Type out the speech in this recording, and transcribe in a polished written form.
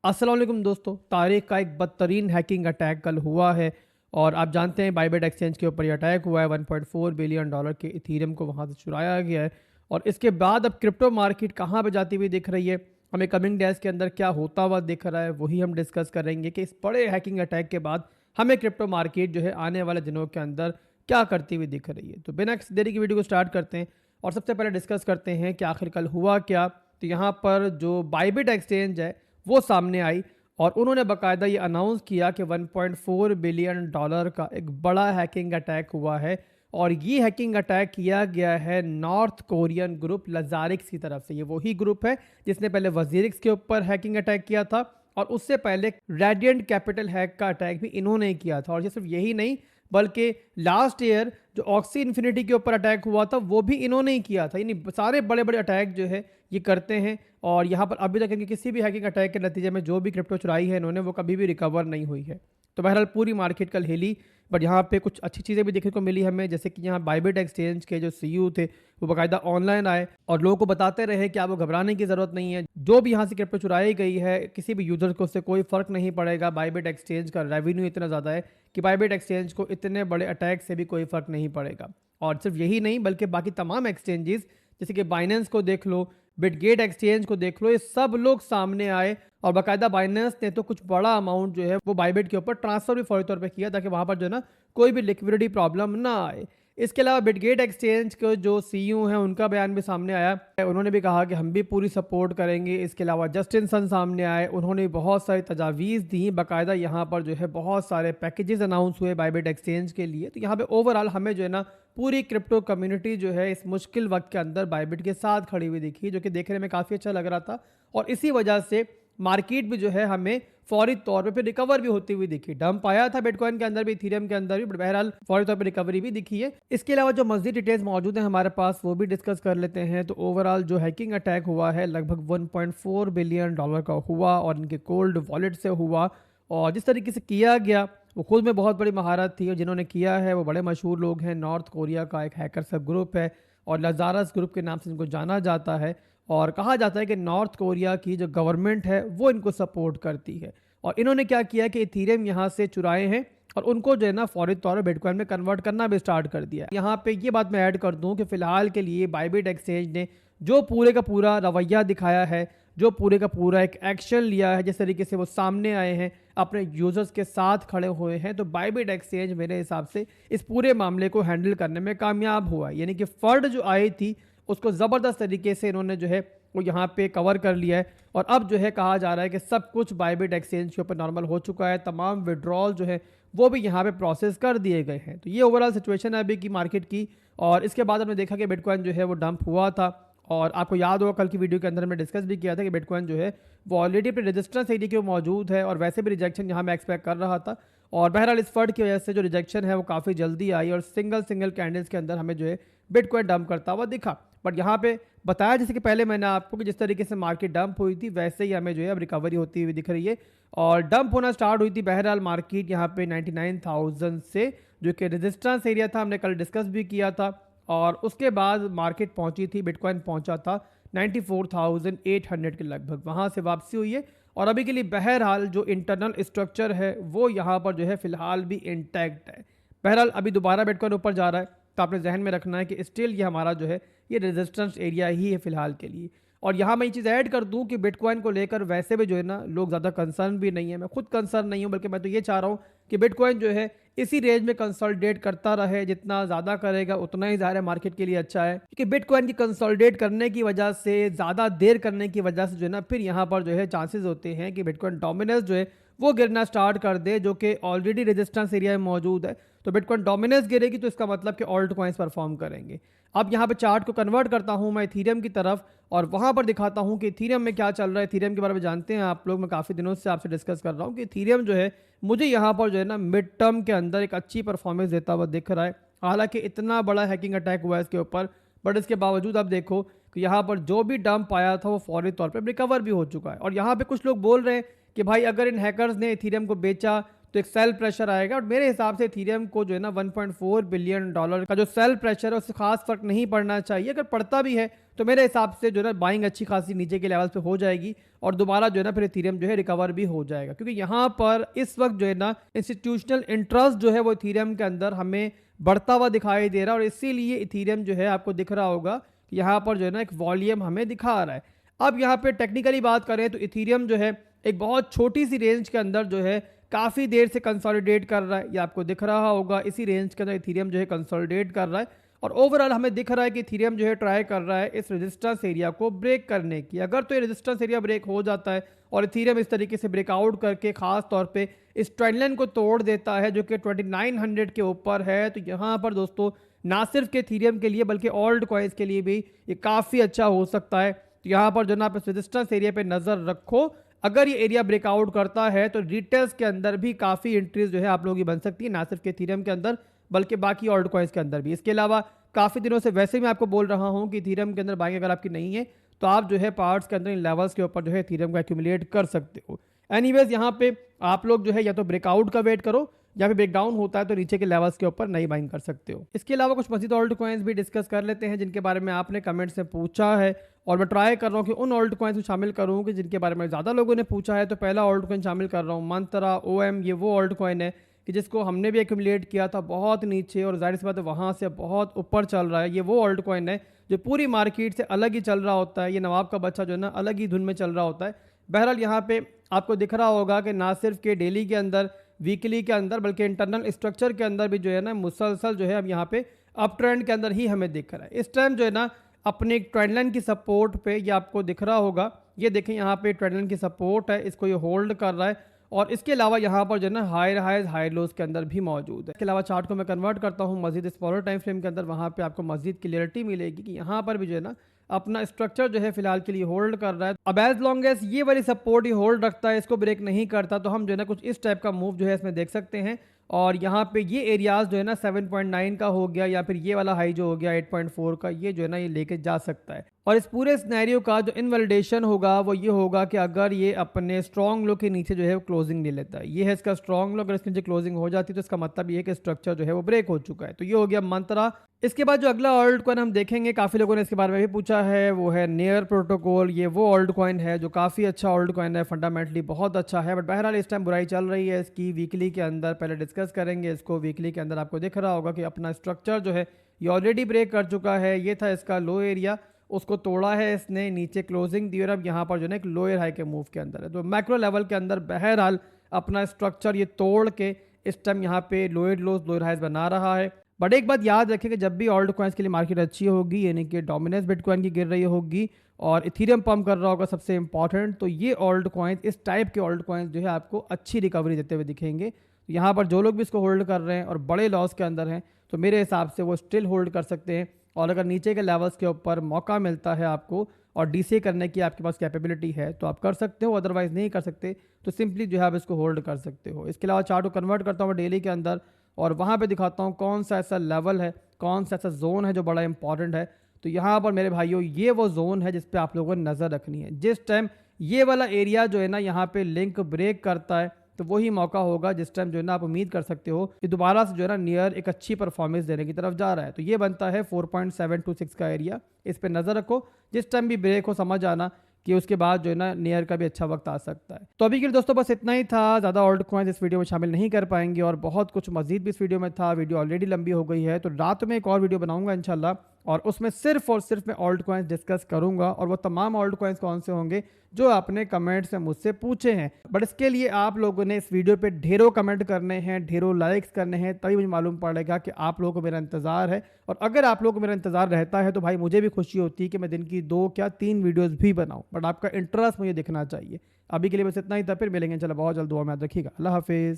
अस्सलाम वालेकुम दोस्तों, तारीख का एक बदतरीन हैकिंग अटैक कल हुआ है। और आप जानते हैं बाइबिट एक्सचेंज के ऊपर ये अटैक हुआ है। 1.4 बिलियन डॉलर के इथीरियम को वहाँ से चुराया गया है। और इसके बाद अब क्रिप्टो मार्केट कहाँ पे जाती हुई दिख रही है, हमें कमिंग डेज के अंदर क्या होता हुआ दिख रहा है, वही हम डिस्कस करेंगे कि इस बड़े हैकिंग अटैक के बाद हमें क्रिप्टो मार्केट जो है आने वाले दिनों के अंदर क्या करती हुई दिख रही है। तो बिना किसी देरी की वीडियो को स्टार्ट करते हैं और सबसे पहले डिस्कस करते हैं कि आखिर कल हुआ क्या। तो यहाँ पर जो बाइबिट एक्सचेंज है वो सामने आई और उन्होंने बाकायदा ये अनाउंस किया कि 1.4 बिलियन डॉलर का एक बड़ा हैकिंग अटैक हुआ है। और ये हैकिंग अटैक किया गया है नॉर्थ कोरियन ग्रुप लजारिक्स की तरफ से। ये वही ग्रुप है जिसने पहले वजीरिक्स के ऊपर हैकिंग अटैक किया था और उससे पहले रेडियंट कैपिटल हैक का अटैक भी इन्होंने ही किया था। और ये सिर्फ यही नहीं बल्कि लास्ट ईयर जो ऑक्सी इन्फिनिटी के ऊपर अटैक हुआ था वो भी इन्होंने ही किया था। यानी सारे बड़े बड़े अटैक जो है ये करते हैं। और यहाँ पर अभी तक इनके किसी भी हैकिंग अटैक के नतीजे में जो भी क्रिप्टो चुराई है इन्होंने वो कभी भी रिकवर नहीं हुई है। तो बहरहाल पूरी मार्केट कल हिली। बट यहाँ पे कुछ अच्छी चीज़ें भी देखने को मिली हमें, जैसे कि यहाँ बाइबिट एक्सचेंज के जो सीईओ थे वो बाकायदा ऑनलाइन आए और लोगों को बताते रहे कि आपको घबराने की ज़रूरत नहीं है। जो भी यहाँ से क्रिप्टो चुराई गई है किसी भी यूजर को उससे कोई फ़र्क नहीं पड़ेगा। बाइबिट एक्सचेंज का रेवेन्यू इतना ज़्यादा है कि बाइबिट एक्सचेंज को इतने बड़े अटैक से भी कोई फ़र्क नहीं पड़ेगा। और सिर्फ यही नहीं बल्कि बाकी तमाम एक्सचेंजेस जैसे कि बाइनेंस को देख लो, बिटगेट एक्सचेंज को देख लो, ये सब लोग सामने आए। और बाकायदा बाइनेंस ने तो कुछ बड़ा अमाउंट जो है वो बाइबिट के ऊपर ट्रांसफर भी फौरी तौर पे किया ताकि वहाँ पर जो है ना कोई भी लिक्विडिटी प्रॉब्लम ना आए। इसके अलावा बिटगेट एक्सचेंज के जो सीईओ हैं उनका बयान भी सामने आया। उन्होंने भी कहा कि हम भी पूरी सपोर्ट करेंगे। इसके अलावा जस्टिन सन सामने आए, उन्होंने बहुत सारी तजावीज़ दी। बाकायदा यहाँ पर जो है बहुत सारे पैकेजेस अनाउंस हुए बाइबिट एक्सचेंज के लिए। तो यहाँ पे ओवरऑल हमें जो है ना पूरी क्रिप्टो कम्युनिटी जो है इस मुश्किल वक्त के अंदर बाइबिट के साथ खड़ी हुई दिखी, जो कि देखने में काफ़ी अच्छा लग रहा था। और इसी वजह से मार्केट भी जो है हमें फौरी तौर पे फिर रिकवर भी होती हुई दिखी। डंप आया था बिटकॉइन के अंदर भी, इथीरियम के अंदर भी, बट बहरहाल फौरी तौर पे रिकवरी भी दिखी है। इसके अलावा जो मज़ीद डिटेल्स मौजूद हैं हमारे पास वो भी डिस्कस कर लेते हैं। तो ओवरऑल जो हैकिंग अटैक हुआ है लगभग 1.4 बिलियन डॉलर का हुआ और इनके कोल्ड वॉलेट से हुआ। और जिस तरीके से किया गया वो खुद में बहुत बड़ी महारत थी और जिन्होंने किया है वो बड़े मशहूर लोग हैं। नॉर्थ कोरिया का एक हैकर सब ग्रुप है और लजारस ग्रुप के नाम से इनको जाना जाता है। और कहा जाता है कि नॉर्थ कोरिया की जो गवर्नमेंट है वो इनको सपोर्ट करती है। और इन्होंने क्या किया कि इथीरियम यहाँ से चुराए हैं और उनको जो है ना फौरी तौर पर बिटकॉइन में कन्वर्ट करना भी स्टार्ट कर दिया है। यहाँ पे ये बात मैं ऐड कर दूँ कि फिलहाल के लिए बाइबिट एक्सचेंज ने जो पूरे का पूरा रवैया दिखाया है, जो पूरे का पूरा एक एक्शन लिया है, जिस तरीके से वो सामने आए हैं, अपने यूजर्स के साथ खड़े हुए हैं, तो बाइबिट एक्सचेंज मेरे हिसाब से इस पूरे मामले को हैंडल करने में कामयाब हुआ। यानी कि फर्ड जो आई थी उसको ज़बरदस्त तरीके से इन्होंने जो है वो यहाँ पे कवर कर लिया है। और अब जो है कहा जा रहा है कि सब कुछ बाइबिट एक्सचेंज के ऊपर नॉर्मल हो चुका है। तमाम विड्रॉल जो है वो भी यहाँ पे प्रोसेस कर दिए गए हैं। तो ये ओवरऑल सिचुएशन है अभी की मार्केट की। और इसके बाद हमने देखा कि बिटकॉइन जो है वो डंप हुआ था। और आपको याद होगा कल की वीडियो के अंदर हमने डिस्कस भी किया था कि बिटकॉइन जो है वो ऑलरेडी अपने रेजिस्टेंस एरिया के मौजूद है और वैसे भी रिजेक्शन यहाँ मैं एक्सपेक्ट कर रहा था। और बहरहाल इस फर्ड की वजह से जो रिजेक्शन है वो काफ़ी जल्दी आई और सिंगल सिंगल कैंडल्स के अंदर हमें जो है बिटकॉइन डंप करता हुआ दिखा। बट यहाँ पे बताया जैसे कि पहले मैंने आपको कि जिस तरीके से मार्केट डंप हुई थी वैसे ही हमें जो है अब रिकवरी होती हुई दिख रही है। और डंप होना स्टार्ट हुई थी बहरहाल मार्केट यहाँ पे 99,000 से, जो कि रेजिस्टेंस एरिया था, हमने कल डिस्कस भी किया था। और उसके बाद मार्केट पहुंची थी, बिटकॉइन पहुंचा था 94,800 के लगभग, वहां से वापसी हुई है। और अभी के लिए बहरहाल जो इंटरनल स्ट्रक्चर है वो यहाँ पर जो है फिलहाल भी इंटैक्ट है। बहरहाल अभी दोबारा बिटकॉइन ऊपर जा रहा है तो आपने जहन में रखना है कि स्टिल ये हमारा जो है ये रेजिस्टेंस एरिया ही है फिलहाल के लिए। और यहाँ मैं ये चीज़ ऐड कर दूँ कि बिटकॉइन को लेकर वैसे भी जो है ना लोग ज़्यादा कंसर्न भी नहीं है। मैं खुद कंसर्न नहीं हूँ, बल्कि मैं तो ये चाह रहा हूँ कि बिटकॉइन जो है इसी रेंज में कंसोलिडेट करता रहे। जितना ज़्यादा करेगा उतना ही ज़्यादा मार्केट के लिए अच्छा है, क्योंकि बिटकॉइन की कंसोलिडेट करने की वजह से, ज़्यादा देर करने की वजह से जो है ना फिर यहाँ पर जो है चांसेस होते हैं कि बिटकॉइन डोमिनेंस जो है वो गिरना स्टार्ट कर दे, जो कि ऑलरेडी रेजिस्टेंस एरिया में मौजूद है। तो बिटकॉइन डोमिनेंस गिरेगी तो इसका मतलब कि ऑल्ट कॉइन्स परफॉर्म करेंगे। अब यहाँ पे चार्ट को कन्वर्ट करता हूँ मैं इथीरियम की तरफ और वहाँ पर दिखाता हूँ कि इथीरियम में क्या चल रहा है। इथीरियम के बारे में जानते हैं आप लोग, मैं काफ़ी दिनों से आपसे डिस्कस कर रहा हूँ कि इथीरियम जो है मुझे यहाँ पर जो है ना मिड टर्म के अंदर एक अच्छी परफॉर्मेंस देता हुआ दिख रहा है। हालांकि इतना बड़ा हैकिंग अटैक हुआ है इसके ऊपर, बट इसके बावजूद आप देखो कि यहाँ पर जो भी डंप आया था वो फौरी तौर पर रिकवर भी हो चुका है। और यहाँ पे कुछ लोग बोल रहे हैं कि भाई अगर इन हैकर्स ने इथीरियम को बेचा तो एक सेल प्रेशर आएगा। और मेरे हिसाब से इथेरियम को जो है ना $1.4 बिलियन का जो सेल प्रेशर है उससे खास फर्क नहीं पड़ना चाहिए। अगर पड़ता भी है तो मेरे हिसाब से जो है ना बाइंग अच्छी खासी नीचे के लेवल पे हो जाएगी और दोबारा जो है ना फिर इथेरियम जो है रिकवर भी हो जाएगा, क्योंकि यहाँ पर इस वक्त जो है ना इंस्टीट्यूशनल इंटरेस्ट जो है वो इथेरियम के अंदर हमें बढ़ता हुआ दिखाई दे रहा है। और इसीलिए इथेरियम जो है आपको दिख रहा होगा यहाँ पर जो है ना एक वॉल्यूम हमें दिखा रहा है। अब यहाँ पे टेक्निकली बात करें तो इथेरियम जो है एक बहुत छोटी सी रेंज के अंदर जो है काफ़ी देर से कंसोलिडेट कर रहा है। ये आपको दिख रहा होगा, इसी रेंज के अंदर इथेरियम जो है कंसोलिडेट कर रहा है और ओवरऑल हमें दिख रहा है कि इथेरियम जो है ट्राई कर रहा है इस रेजिस्टेंस एरिया को ब्रेक करने की। अगर तो ये रेजिस्टेंस एरिया ब्रेक हो जाता है और इथेरियम इस तरीके से ब्रेकआउट करके खास तौर पे इस ट्रेंड लाइन को तोड़ देता है जो कि 2900 के ऊपर है, तो यहाँ पर दोस्तों ना सिर्फ के इथेरियम के लिए बल्कि ऑल्ट कॉइन्स के लिए भी ये काफ़ी अच्छा हो सकता है। तो यहाँ पर जो ना आप इस रेजिस्टेंस एरिया पे नज़र रखो, अगर ये एरिया ब्रेकआउट करता है तो रिटेल्स के अंदर भी काफ़ी एंट्रीज जो है आप लोगों की बन सकती है, ना सिर्फ के इथेरियम के अंदर बल्कि बाकी ऑल्ट कॉइन्स के अंदर भी। इसके अलावा काफ़ी दिनों से वैसे मैं आपको बोल रहा हूँ कि इथेरियम के अंदर बाइंग अगर आपकी नहीं है तो आप जो है पार्ट्स के अंदर इन लेवल्स के ऊपर जो है इथेरियम को एक्यूमुलेट कर सकते हो। एनीवेज यहाँ पे आप लोग जो है या तो ब्रेकआउट का वेट करो या फिर ब्रेकडाउन होता है तो नीचे के लेवल्स के ऊपर नई बाइंग कर सकते हो। इसके अलावा कुछ मजीद ऑल्ट कॉइन्स भी डिस्कस कर लेते हैं जिनके बारे में आपने कमेंट्स में पूछा है और मैं ट्राई कर रहा हूँ कि उन ऑल्ट कॉइन्स को शामिल करूँ कि जिनके बारे में ज़्यादा लोगों ने पूछा है। तो पहला ऑल्ट कॉइन शामिल कर रहा हूँ मंत्रा OM। ये वो ऑल्ट कॉइन है कि जिसको हमने भी एक्यूमुलेट किया था बहुत नीचे और जाहिर सी बात है वहाँ से बहुत ऊपर चल रहा है। ये वो ऑल्ट कॉइन है जो पूरी मार्केट से अलग ही चल रहा होता है। ये नवाब का बच्चा जो है ना अलग ही धुन में चल रहा होता है। बहरहाल यहाँ पे आपको दिख रहा होगा कि ना सिर्फ के डेली के अंदर, वीकली के अंदर, बल्कि इंटरनल स्ट्रक्चर के अंदर भी जो है ना मुसलसल जो है अब यहाँ पे अप ट्रेंड के अंदर ही हमें दिख रहा है। इस टाइम जो है ना अपने ट्रेंड लाइन की सपोर्ट पे ये आपको दिख रहा होगा, ये देखें यहाँ पे ट्रेंड लाइन की सपोर्ट है, इसको ये होल्ड कर रहा है और इसके अलावा यहाँ पर जो है ना हायर हाइज हाई लोज के अंदर भी मौजूद है। इसके अलावा चार्ट को मैं कन्वर्ट करता हूँ मजीद स्मॉलर टाइम फ्रेम के अंदर, वहाँ पे आपको मजीद क्लियरिटी मिलेगी कि यहाँ पर भी जो है ना अपना स्ट्रक्चर जो है फिलहाल के लिए होल्ड कर रहा है। अब एज लॉन्ग एज ये वाली सपोर्ट ही होल्ड रखता है, इसको ब्रेक नहीं करता, तो हम जो है ना कुछ इस टाइप का मूव जो है इसमें देख सकते हैं। और यहाँ पे ये एरियाज जो है ना 7.9 का हो गया या फिर ये वाला हाई जो हो गया 8.4 का, ये जो है ना ये लेके जा सकता है। और इस पूरे सिनेरियो का जो इनवैलिडेशन होगा वो ये होगा कि अगर ये अपने स्ट्रॉन्ग लो के नीचे जो है क्लोजिंग ले लेता है, ये है इसका स्ट्रॉन्ग लो, अगर इसके नीचे क्लोजिंग हो जाती है तो इसका मतलब ये है कि स्ट्रक्चर जो है वो ब्रेक हो चुका है। तो ये हो गया मंत्रा। इसके बाद जो अगला ऑल्ट कॉइन हम देखेंगे, काफ़ी लोगों ने इसके बारे में भी पूछा है, वो है नेयर प्रोटोकॉल। ये वो ऑल्ट कॉइन है जो काफ़ी अच्छा ऑल्ट कॉइन है, फंडामेंटली बहुत अच्छा है, बट बहरहाल इस टाइम बुराई चल रही है इसकी। वीकली के अंदर पहले डिस्कस करेंगे इसको। वीकली के अंदर आपको दिख रहा होगा कि अपना स्ट्रक्चर जो है ये ऑलरेडी ब्रेक कर चुका है। ये था इसका लो एरिया, उसको तोड़ा है इसने, नीचे क्लोजिंग दी और अब यहाँ पर जो है एक लोअर हाई के मूव के अंदर है। तो मैक्रो लेवल के अंदर बहरहाल अपना स्ट्रक्चर ये तोड़ के इस टाइम यहाँ पे लोअर लोज लोअर हाइज बना रहा है। बट एक बात याद रखें कि जब भी ऑल्ट कॉइन्स के लिए मार्केट अच्छी होगी, यानी कि डोमिनेंस बिटकॉइन की गिर रही होगी और इथेरियम पंप कर रहा होगा सबसे इंपॉर्टेंट, तो ये ऑल्ट कॉइन्स, इस टाइप के ऑल्ट कॉइन्स जो है आपको अच्छी रिकवरी देते हुए दिखेंगे। यहाँ पर जो लोग भी इसको होल्ड कर रहे हैं और बड़े लॉस के अंदर हैं तो मेरे हिसाब से वो स्टिल होल्ड कर सकते हैं। और अगर नीचे के लेवल्स के ऊपर मौका मिलता है आपको और डीसी करने की आपके पास कैपेबिलिटी है तो आप कर सकते हो, अदरवाइज नहीं कर सकते तो सिंपली जो है आप इसको होल्ड कर सकते हो। इसके अलावा चार्ट को कन्वर्ट करता हूँ डेली के अंदर और वहाँ पे दिखाता हूँ कौन सा ऐसा लेवल है, कौन सा ऐसा जोन है जो बड़ा इंपॉर्टेंट है। तो यहाँ पर मेरे भाइयों ये वो जोन है जिस पे आप लोगों ने नज़र रखनी है। जिस टाइम ये वाला एरिया जो है ना यहाँ पे लिंक ब्रेक करता है तो वही मौका होगा जिस टाइम जो है ना आप उम्मीद कर सकते हो कि दोबारा से जो है ना नियर एक अच्छी परफॉर्मेंस देने की तरफ जा रहा है। तो ये बनता है 4.726 का एरिया, इस पे नज़र रखो। जिस टाइम भी ब्रेक हो समझ आना कि उसके बाद जो है ना नियर का भी अच्छा वक्त आ सकता है। तो अभी के लिए दोस्तों बस इतना ही था, ज़्यादा ऑल्ट कॉइन्स इस वीडियो में शामिल नहीं कर पाएंगे और बहुत कुछ मजीद भी इस वीडियो में था। वीडियो ऑलरेडी लंबी हो गई है तो रात में एक और वीडियो बनाऊंगा इंशाल्लाह और उसमें सिर्फ और सिर्फ मैं ऑल्ट कॉइन्स डिस्कस करूंगा और वो तमाम ऑल्ट कॉइन्स कौन से होंगे जो आपने कमेंट से मुझसे पूछे हैं। बट इसके लिए आप लोगों ने इस वीडियो पे ढेरों कमेंट करने हैं, ढेरों लाइक्स करने हैं, तभी मुझे मालूम पड़ेगा कि आप लोगों को मेरा इंतज़ार है। और अगर आप लोगों को मेरा इंतज़ार रहता है तो भाई मुझे भी खुशी होती है कि मैं दिन की 2 क्या 3 वीडियोज़ भी बनाऊँ, बट आपका इंटरेस्ट मुझे दिखना चाहिए। अभी के लिए बस इतना ही था, फिर मिलेंगे चलो बहुत जल्द। दुआ में याद रखिएगा। अल्लाह हाफिज़।